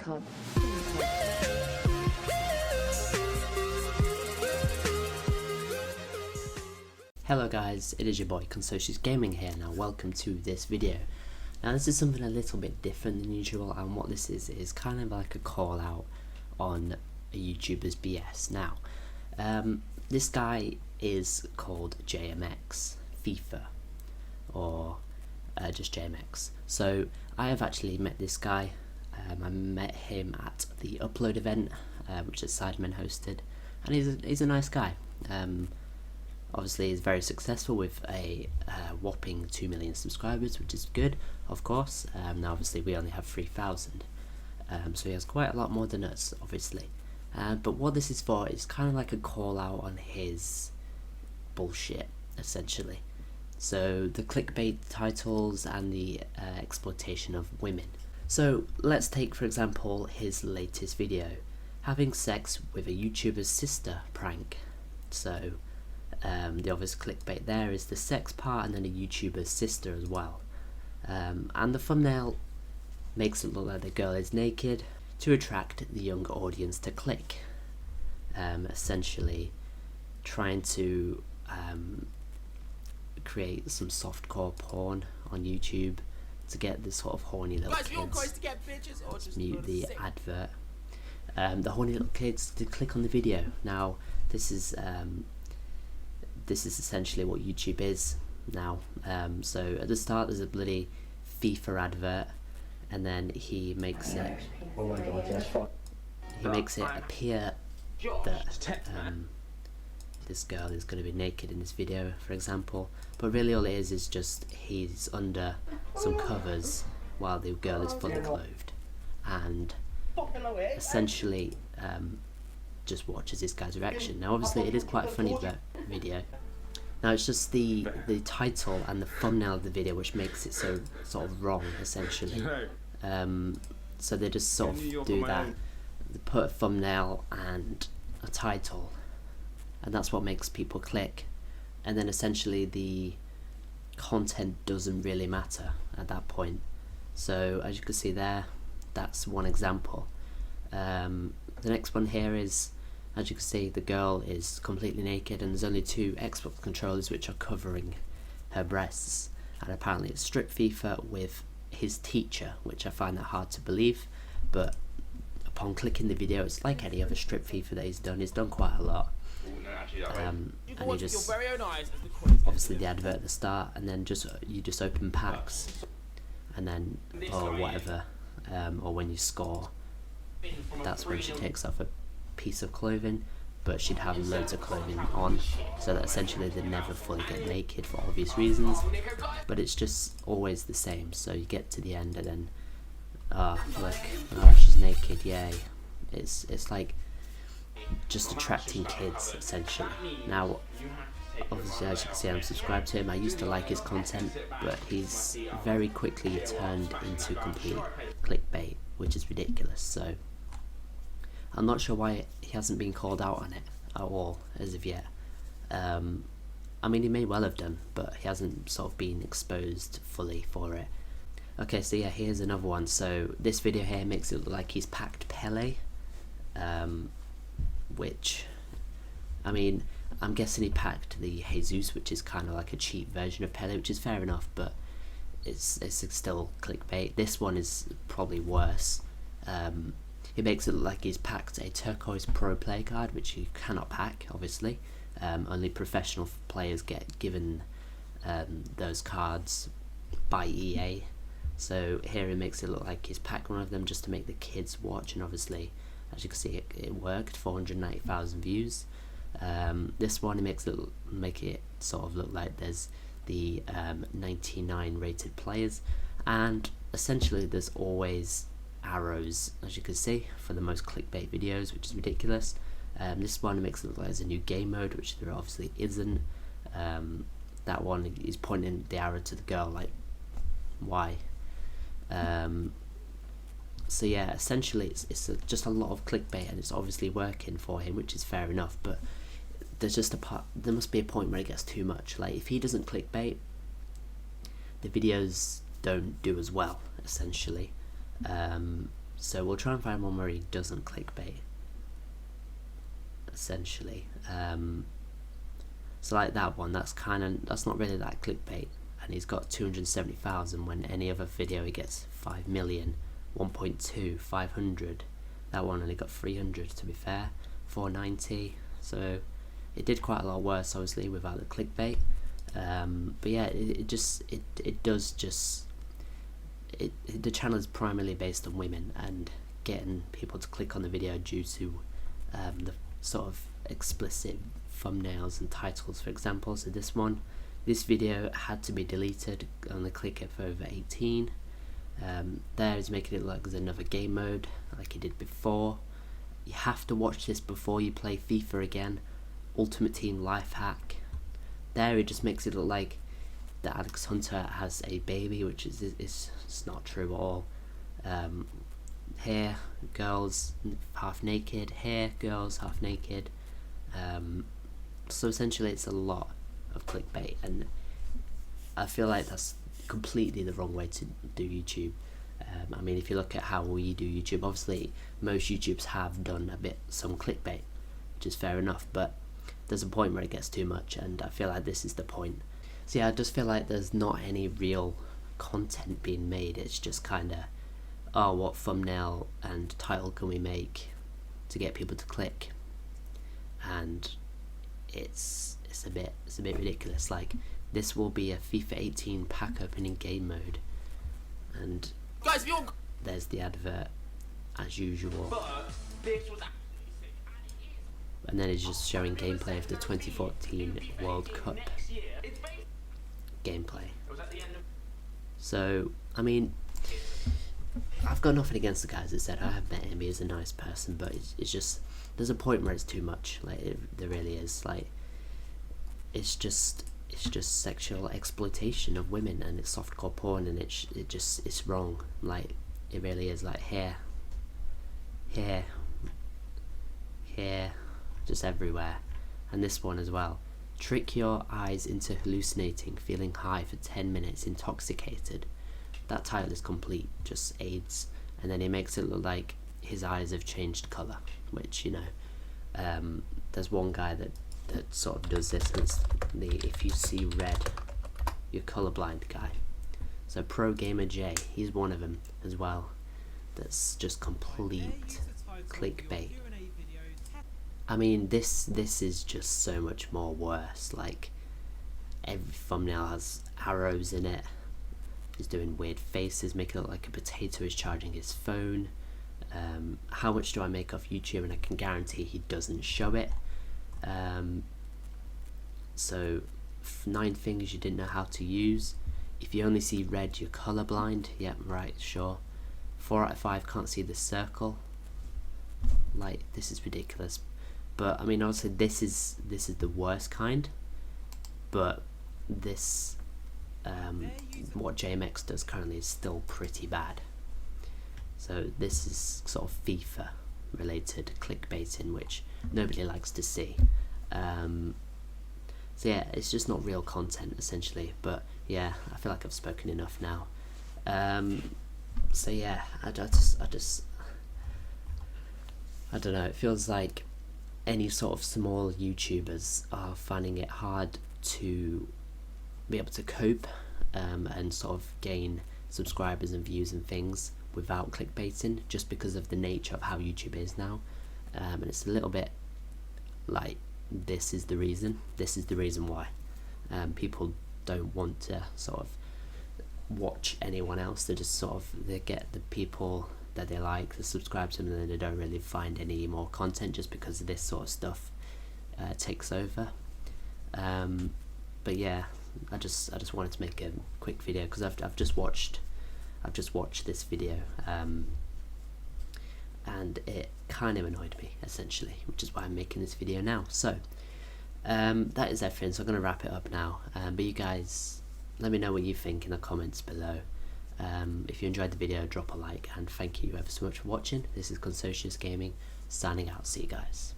god. Hello guys, it is your boy Consocious Gaming here. Now welcome to this video. Now this is something a little bit different than usual, and what this is kind of like a call out on a YouTuber's BS. Now this guy is called JMX FIFA, or just JMX. So I have actually met this guy. I met him at the Upload event, which is Sidemen hosted, and he's a nice guy. Obviously he's very successful with a whopping 2 million subscribers, which is good, of course. Now obviously we only have 3,000, so he has quite a lot more than us, obviously. But what this is for is kind of like a call out on his bullshit, essentially. So the clickbait titles and the exploitation of women. So let's take for example his latest video, having sex with a YouTuber's sister prank. So the obvious clickbait there is the sex part and then a YouTuber's sister as well. And the thumbnail makes it look like the girl is naked to attract the younger audience to click. Essentially trying to create some softcore porn on YouTube to get this sort of horny little kids. Let's mute the advert. The horny little kids to click on the video. Now this is essentially what YouTube is now. So at the start there's a bloody FIFA advert, and then he makes it appear that this girl is going to be naked in this video, for example, but really all it is just he's under some covers while the girl is fully clothed, and essentially just watches this guy's reaction. Now obviously it is quite a funny video. Now it's just the title and the thumbnail of the video which makes it so sort of wrong, essentially. So they just sort of do that. They put a thumbnail and a title, and that's what makes people click, and then essentially the content doesn't really matter at that point. So as you can see there, that's one example. The next one here is, as you can see, the girl is completely naked and there's only 2 Xbox controllers which are covering her breasts, and apparently it's strip FIFA with his teacher, which I find that hard to believe, but upon clicking the video it's like any other strip FIFA that he's done quite a lot. And you just obviously the advert at the start, and then you just open packs, and then or whatever, or when you score, that's when she takes off a piece of clothing, but she'd have loads of clothing on, so that essentially they never fully get naked for obvious reasons, but it's just always the same. So you get to the end and then look, she's naked, yay. It's like just attracting kids, essentially. Now obviously as you can see I'm subscribed to him. I used to like his content, but he's very quickly turned into complete clickbait, which is ridiculous. So I'm not sure why he hasn't been called out on it at all as of yet. I mean, he may well have done, but he hasn't sort of been exposed fully for it. Okay, so yeah, here's another one. So this video here makes it look like he's packed Pele, which, I mean, I'm guessing he packed the Jesus, which is kind of like a cheap version of Pele, which is fair enough, but it's still clickbait. This one is probably worse. It makes it look like he's packed a turquoise pro play card, which you cannot pack, obviously. Only professional players get given those cards by EA. So here it makes it look like he's packed one of them just to make the kids watch, and obviously, as you can see, it worked. 490,000 views. This one, make it sort of look like there's the 99 rated players, and essentially there's always arrows, as you can see, for the most clickbait videos, which is ridiculous. This one makes it look like there's a new game mode, which there obviously isn't. That one is pointing the arrow to the girl, like, why? So yeah, essentially it's just a lot of clickbait, and it's obviously working for him, which is fair enough, but there must be a point where it gets too much. Like, if he doesn't clickbait, the videos don't do as well, essentially. So we'll try and find one where he doesn't clickbait, essentially. So like that one, that's not really that clickbait, and he's got 270,000 when any other video he gets 5 million, 1.2, 500. That one only got 300, to be fair, 490. So it did quite a lot worse, obviously, without the clickbait. But yeah, the channel is primarily based on women and getting people to click on the video due to the sort of explicit thumbnails and titles, for example. So this video had to be deleted, only click it for over 18. There is making it look like there's another game mode like he did before. You have to watch this before you play FIFA again. Ultimate Team life hack. There it just makes it look like that Alex Hunter has a baby, which is it's not true at all. Here, girls half naked. Here, girls half naked. So essentially it's a lot of clickbait, and I feel like that's completely the wrong way to do YouTube. I mean, if you look at how we do YouTube, obviously most YouTubers have done some clickbait, which is fair enough, but there's a point where it gets too much, and I feel like this is the point. So yeah, I just feel like there's not any real content being made. It's just kind of, oh, what thumbnail and title can we make to get people to click? And it's a bit ridiculous. Like, this will be a FIFA 18 pack opening game mode, and guys, there's the advert as usual, and then it's just showing gameplay of the 2014 World Cup gameplay. So I mean, I've got nothing against the guy, as I said. I have met him, he is a nice person, but it's just, there's a point where it's too much. Like, there really is. Like, it's just sexual exploitation of women, and it's softcore porn, and it's wrong. Like, it really is. Like, here, just everywhere. And this one as well. Trick your eyes into hallucinating, feeling high for 10 minutes, intoxicated. That title is complete, just AIDS. And then he makes it look like his eyes have changed colour, which, you know, there's one guy that sort of does this, and it's the if you see red, you're colourblind guy. So Pro Gamer J, he's one of them as well. That's just complete clickbait. I mean, this is just so much more worse. Like, every thumbnail has arrows in it. He's doing weird faces, making it look like a potato is charging his phone. How much do I make off YouTube? And I can guarantee he doesn't show it. So 9 things you didn't know how to use. If you only see red, you're colorblind. Yep, right, sure. 4 out of 5 can't see the circle. Like, this is ridiculous. But I mean, obviously this is the worst kind. But this, what JMX does currently is still pretty bad. So this is sort of FIFA related clickbaiting, which nobody likes to see. So yeah, it's just not real content essentially. But yeah, I feel like I've spoken enough now. So yeah, I don't know, it feels like any sort of small YouTubers are finding it hard to be able to cope and sort of gain subscribers and views and things without clickbaiting, just because of the nature of how YouTube is now. And it's a little bit like, this is the reason why people don't want to sort of watch anyone else. They get the people that they like, they subscribe to them, and then they don't really find any more content just because of this sort of stuff takes over. But yeah, I just wanted to make a quick video because I've just watched this video, and it kind of annoyed me essentially, which is why I'm making this video now. So that is everything, so I'm going to wrap it up now. But you guys, let me know what you think in the comments below. If you enjoyed the video, drop a like, and thank you ever so much for watching. This is Consocious Gaming, signing out. See you guys.